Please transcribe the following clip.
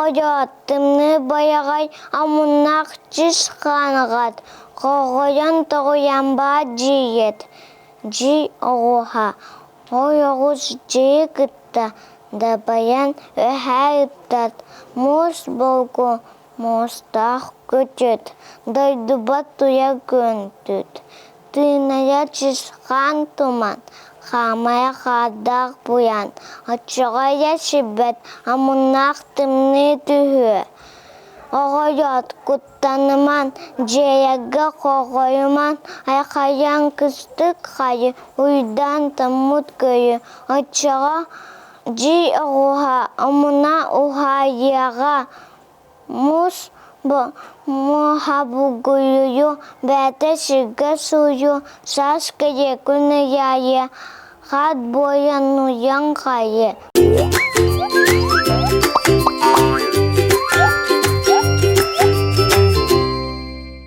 Оғойоттымны баяғай амуннақ жис қанығат. Қоғойон тоғыянба жиет. Жи оғуға. Ой оғыз жи кытта. Да баян өхә ыптат. Мус болку мустақ көтет. Дойдубат туя көнтүт. Тыная чисқан туман. Хамая қадақ буян. Отчыға яшибет амуннақ тымны түхі. Оғойот күттаныман, жеяға қоғойыман, айқаян күстік қайы, уйдан тамут көйі. Отчыға жи оғуға, амуна ұғайыға, мұс мұхабугүйю, бәті шыға сүйю, сас көйе күні яйы, қад бойын ұян қайы.